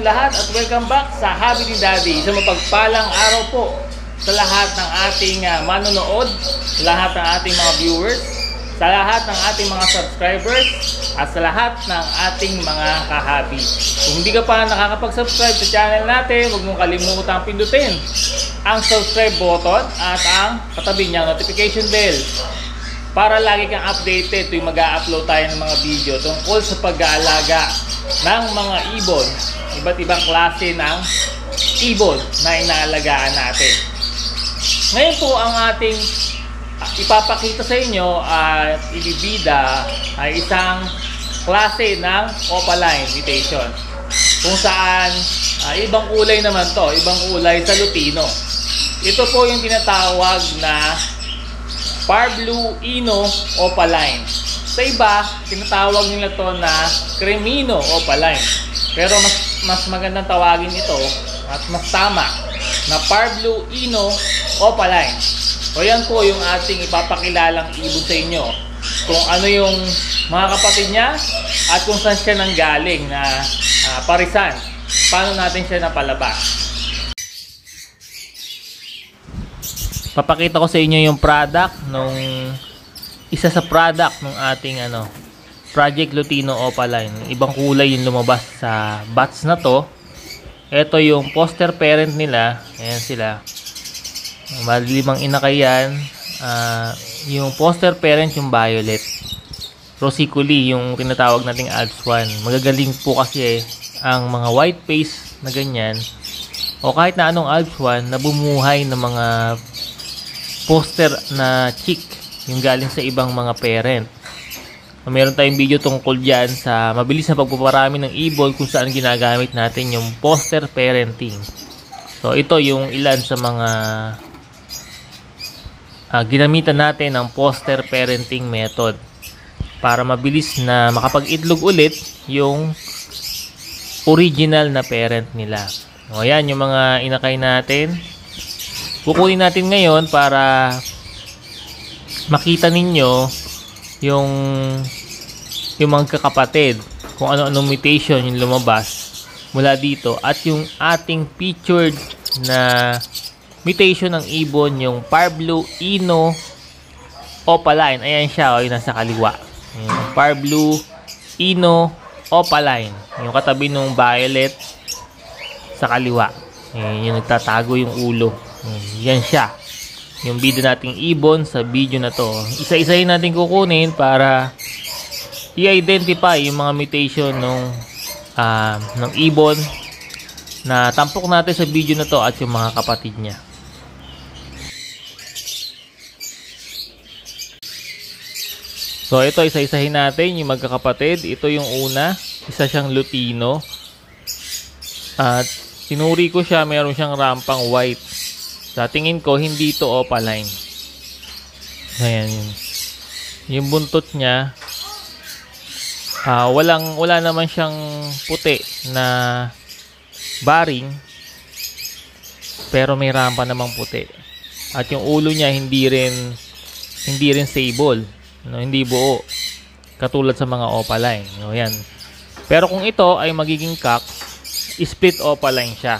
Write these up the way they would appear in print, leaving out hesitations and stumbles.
lahat at welcome back sa Hobby ni Daddy. Isang mapagpalang araw po sa lahat ng ating manonood, sa lahat ng ating mga viewers, sa lahat ng ating mga subscribers, at sa lahat ng ating mga kahabi. Kung hindi ka pa nakakapag-subscribe sa channel natin, huwag mong kalimutang pindutin ang subscribe button at ang katabi niyang notification bell para lagi kang updated tuwing mag-a-upload tayo ng mga video tungkol sa pag-aalaga ng mga ibon, iba't ibang klase ng ibon na inaalagaan natin. Ngayon po ang ating ipapakita sa inyo at ibibida ay isang klase ng opaline imitation, kung saan ibang kulay naman to, ibang kulay sa lutino. Ito po yung tinatawag na Parblu Ino opaline. Sa iba, tinatawag nila to na Cremino opaline. Pero mas magandang tawagin ito at mas tama na Parblu Ino opaline. So yan po yung ating ipapakilalang ibon sa inyo. Kung ano yung mga kapatid niya at kung saan siya nanggaling na parisan. Paano natin siya napalabas. Papakita ko sa inyo yung product nung isa sa product ng ating Project Lutino Opaline. Ibang kulay yung lumabas sa batch na to. Ito yung poster parent nila. Ayan sila. Malimang inakay yan. Yung poster parent yung violet. Rosiculi yung tinatawag nating Alps 1. Magagaling po kasi ang mga white face na ganyan o kahit na anong Alps 1 na bumuhay ng mga poster na chick yung galing sa ibang mga parent. Meron tayong video tungkol dyan sa mabilis na pagpaparami ng ibon kung saan ginagamit natin yung poster parenting. So ito yung ilan sa mga ginamitan natin ng poster parenting method para mabilis na makapag-itlog ulit yung original na parent nila. O yan yung mga inakay natin. Kukunin natin ngayon para makita ninyo yung mga kakapatid, kung ano-anong mutation yung lumabas mula dito, at yung ating featured na mutation ng ibon, yung Parblu Ino Opaline. Ayan siya, yung nasa kaliwa. Yung Parblu Ino Opaline, yung katabi ng violet sa kaliwa. Ayan, yung nagtatago yung ulo. Yan siya yung bida nating ibon sa video na to. Isa-isahin natin kukunin para i-identify yung mga mutation ng ibon na tampok natin sa video na to at yung mga kapatid niya. So ito, isa-isahin natin yung magkakapatid. Ito yung una, isa siyang lutino at sinuri ko siya, meron siyang rampang white. Sa tingin ko, hindi ito opaline. Ayan. Yung buntot niya, wala naman siyang puti na baring, pero may rampa namang puti. At yung ulo niya hindi rin sable, hindi buo, katulad sa mga opaline. Ayan. Pero kung ito ay magiging cock, split opaline siya.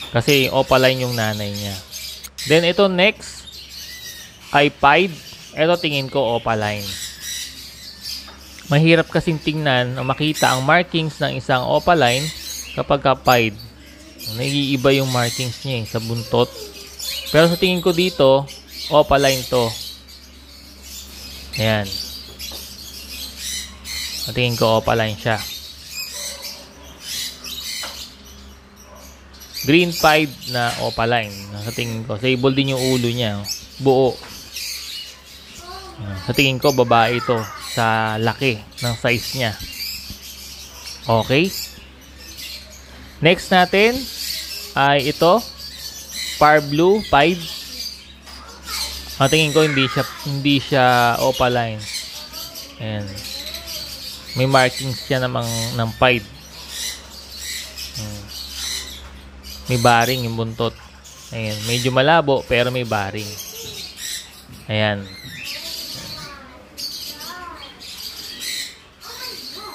Kasi opaline yung nanay niya. Then ito next ay pied. Ito tingin ko opaline. Mahirap kasing tingnan o makita ang markings ng isang opaline kapag pied. Naiiba yung markings niya sa buntot. Pero sa tingin ko dito, opaline to. Ayan. Sa tingin ko opaline siya. Green pied na opaline. Sa tingin ko, sable din yung ulo niya. Buo. Sa tingin ko, babae ito sa laki ng size niya. Okay. Next natin ay ito. Parblu pied. Sa tingin ko, hindi siya opaline. Ayan. May markings siya ng pied. May baring yung buntot. Ayan. Medyo malabo pero may baring. Ayan.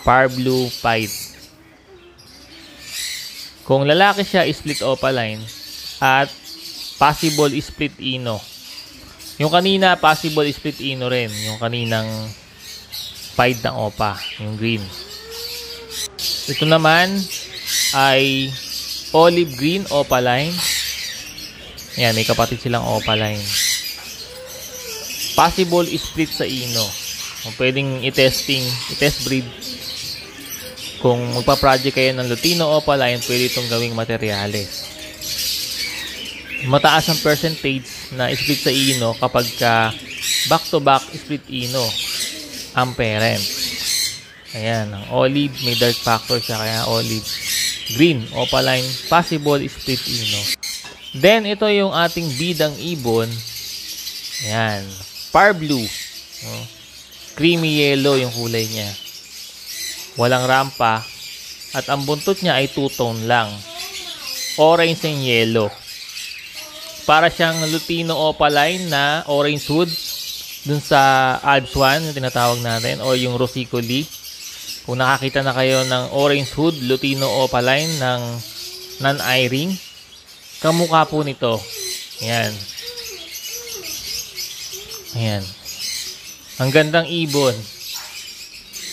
Parblu pied. Kung lalaki siya, split opaline at possible split ino. Yung kanina, possible split ino rin. Yung kaninang pied ng opa, yung green. Ito naman ay olive green opaline. Ayan, may kapatid silang opaline. Possible split sa ino. Kung pwedeng i-test breed. Kung magpa-project kayo ng Lutino opaline, pwede itong gawing materyales. Mataas ang percentage na split sa ino kapag ka back-to-back split ino ang parent. Ayan, ang olive, may dark factor siya, kaya olive. Green, opaline, possible split ino. Then, ito yung ating bidang ibon. Ayan, par blue. Creamy yellow yung kulay niya. Walang rampa. At ang buntot niya ay two-tone lang. Orange and yellow. Para siyang Lutino opaline na orange hood dun sa Alps 1, yung tinatawag natin, o yung Rosicoli. Kung nakakita na kayo ng orange hood Lutino opaline ng non-eye-ring, kamukha po nito. Ayan. Ayan. Ang gandang ibon.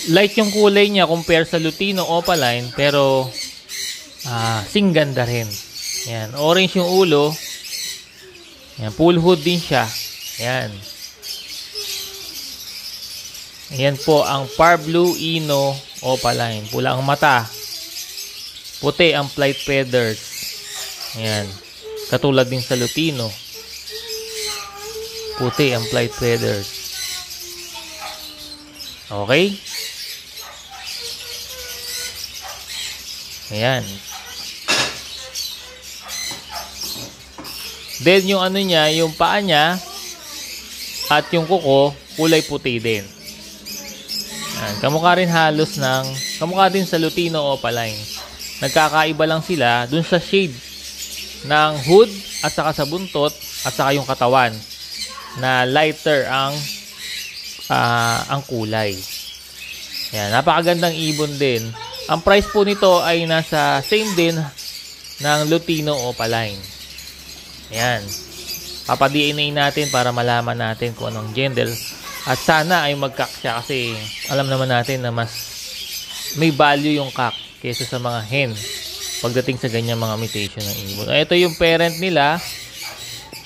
Light yung kulay niya compare sa Lutino opaline, pero singganda rin. Ayan. Orange yung ulo. Ayan. Full hood din siya. Ayan. Ayan po ang par blue ino opaline. Pula ang mata. Puti ang flight feathers. Ayan. Katulad din sa Lutino. Puti ang flight feathers. Okay? Ayan. Then yung ano niya, yung paa niya at yung kuko, kulay puti din. Ayan. Kamukha rin halos ng, kamukha din sa Lutino opaline. Nagkakaiba lang sila dun sa shade ng hood at saka sa buntot at saka yung katawan na lighter ang kulay. Ayan, napakagandang ibon din. Ang price po nito ay nasa same din ng Lutino opaline. Ayan. Papa-DNA natin para malaman natin kung anong gender. At sana ay mag-cock siya kasi alam naman natin na mas may value yung cock kaysa sa mga hen pagdating sa ganyan mga mutation ng ibon. Ito yung parent nila.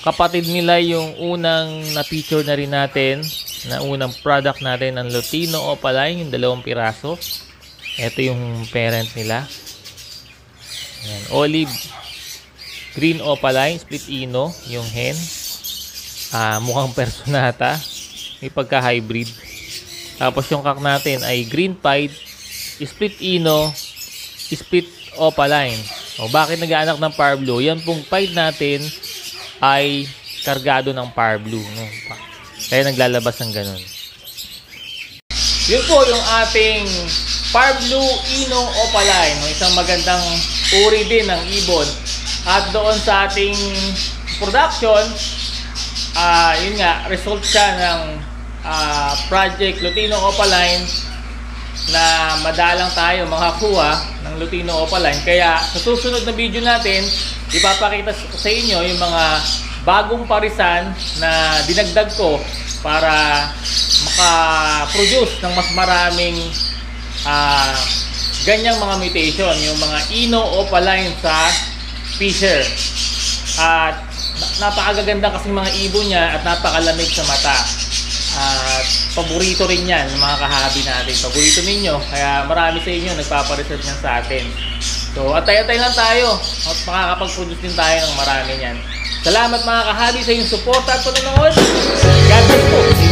Kapatid nila yung unang na-feature na rin natin, na unang product natin ng Lutino opaline, yung 2 piraso. Ito yung parent nila. Ayan, olive green opaline, split ino, yung hen. Mukhang personata. May pagka-hybrid. Tapos yung cock natin ay green pied, split ino, split opaline. O bakit nag-aanak ng par blue? Yan pong pied natin ay kargado ng par blue, no? Kaya naglalabas ng ganun. Yun po yung ating par blue ino opaline, no? Isang magandang uri din ng ibon. At doon sa ating production, yun nga, result siya ng project Lutino opaline na madalang tayo makakuha ng Lutino opaline. Kaya sa susunod na video natin, ipapakita sa inyo yung mga bagong parisan na dinagdag ko para maka-produce ng mas maraming ganyang mga mutation, yung mga ino opaline sa Fisher. At napakaganda kasi mga ibon niya at napakalamig sa mata. At paborito rin yan ng mga kahabi natin. Paborito ninyo. Kaya marami sa inyo nagpapareserve niyan sa atin. So, atay-atay lang tayo. At makakapag-produce din tayo ng marami niyan. Salamat mga kahabi sa inyong support at panonood. God bless po.